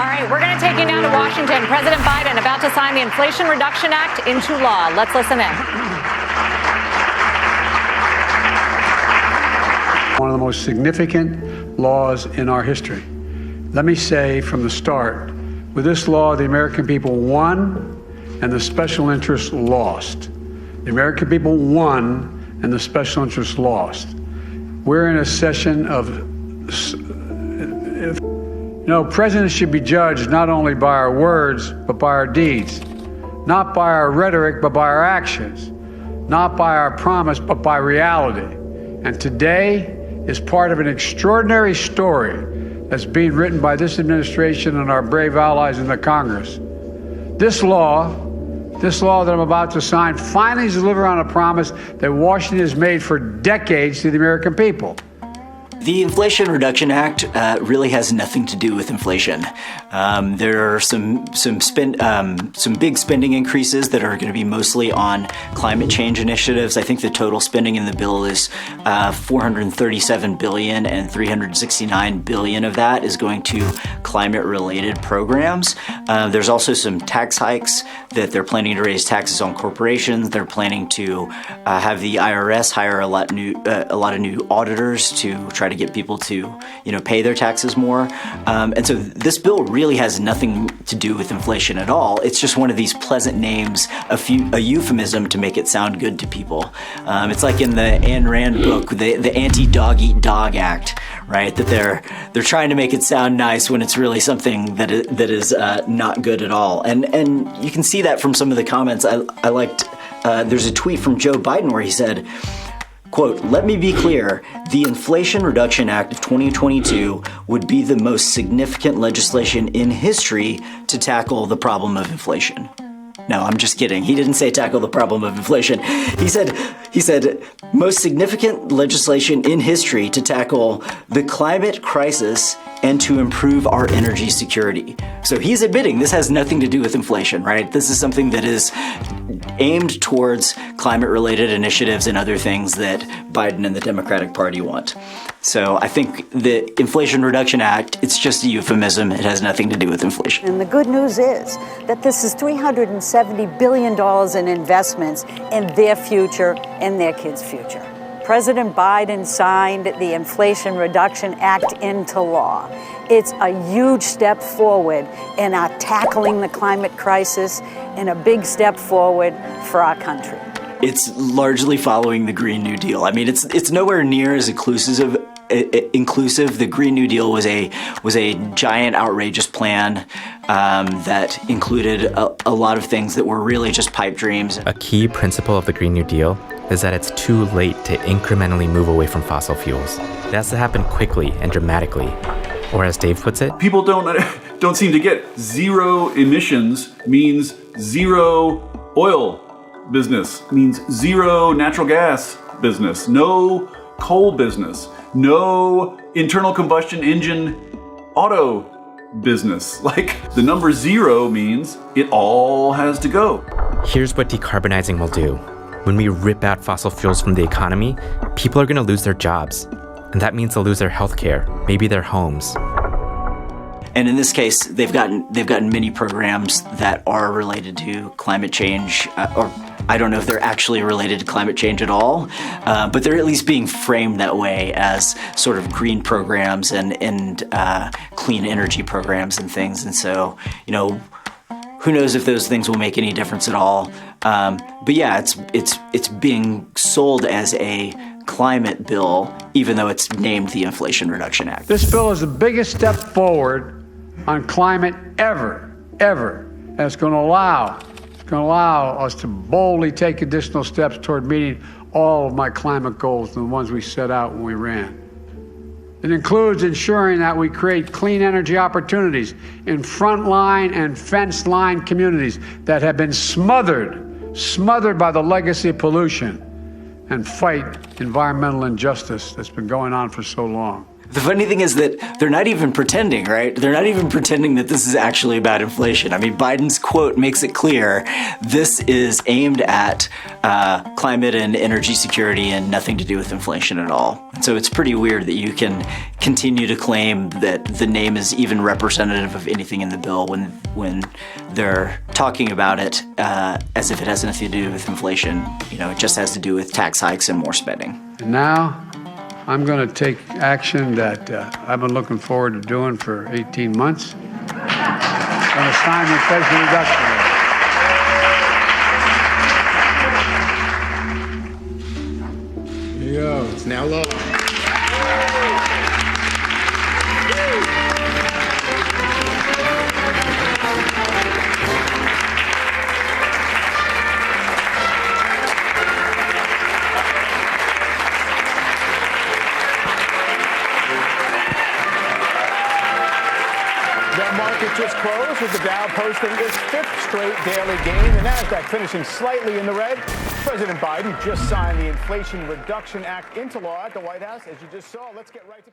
All right, we're going to take you now to Washington. President Biden about to sign the Inflation Reduction Act into law. Let's listen in. One of the most significant laws in our history. Let me say from the start, with this law, the American people won and the special interests lost. The American people won and the special interests lost. We're in a session of, presidents should be judged not only by our words, but by our deeds. Not by our rhetoric, but by our actions. Not by our promise, but by reality. And today is part of an extraordinary story that's being written by this administration and our brave allies in the Congress. This law that I'm about to sign finally delivers on a promise that Washington has made for decades to the American people. The Inflation Reduction Act really has nothing to do with inflation. There are some big spending increases that are going to be mostly on climate change initiatives. I think the total spending in the bill is $437 billion, and $369 billion of that is going to climate-related programs. There's also some tax hikes that they're planning to raise taxes on corporations. They're planning to have the IRS hire a lot of new auditors to try to get people to, pay their taxes more. And so this bill really has nothing to do with inflation at all. It's just one of these pleasant names, a euphemism to make it sound good to people. It's like in the Ayn Rand book, the Anti-Dog Eat Dog Act, right? That they're trying to make it sound nice when it's really something that is not good at all. And you can see that from some of the comments. I liked, there's a tweet from Joe Biden where he said, quote, "Let me be clear, the Inflation Reduction Act of 2022 would be the most significant legislation in history to tackle the problem of inflation." No, I'm just kidding. He didn't say tackle the problem of inflation. He said most significant legislation in history to tackle the climate crisis and to improve our energy security. So he's admitting this has nothing to do with inflation, right? This is something that is aimed towards climate-related initiatives and other things that Biden and the Democratic Party want. So I think the Inflation Reduction Act, it's just a euphemism. It has nothing to do with inflation. And the good news is that this is $370 billion in investments in their future and their kids' future. President Biden signed the Inflation Reduction Act into law. It's a huge step forward in our tackling the climate crisis and a big step forward for our country. It's largely following the Green New Deal. I mean, it's nowhere near as inclusive. The Green New Deal was a giant, outrageous plan that included a lot of things that were really just pipe dreams. A key principle of the Green New Deal is that it's too late to incrementally move away from fossil fuels. It has to happen quickly and dramatically. Or as Dave puts it, people don't seem to get zero emissions means zero oil business, means zero natural gas business, no coal business, no internal combustion engine auto business. Like, the number zero means it all has to go. Here's what decarbonizing will do. When we rip out fossil fuels from the economy, people are going to lose their jobs. And that means they'll lose their health care, maybe their homes. And in this case, they've gotten many programs that are related to climate change, or I don't know if they're actually related to climate change at all, but they're at least being framed that way as sort of green programs and clean energy programs and things. And so, who knows if those things will make any difference at all. But yeah, it's being sold as a climate bill, even though it's named the Inflation Reduction Act. This bill is the biggest step forward on climate ever. And it's going to allow us to boldly take additional steps toward meeting all of my climate goals, the ones we set out when we ran. It includes ensuring that we create clean energy opportunities in frontline and fence line communities that have been smothered by the legacy of pollution, and fight environmental injustice that's been going on for so long. The funny thing is that they're not even pretending, right? They're not even pretending that this is actually about inflation. I mean, Biden's quote makes it clear this is aimed at climate and energy security and nothing to do with inflation at all. So it's pretty weird that you can continue to claim that the name is even representative of anything in the bill when they're talking about it as if it has nothing to do with inflation. You know, it just has to do with tax hikes and more spending. And now, I'm going to take action that I've been looking forward to doing for 18 months. I'm going to sign the Inflation Reduction Act. There you go. It's now law. The market just closed with the Dow posting its fifth straight daily gain. The Nasdaq finishing slightly in the red. President Biden just signed the Inflation Reduction Act into law at the White House, as you just saw. Let's get right to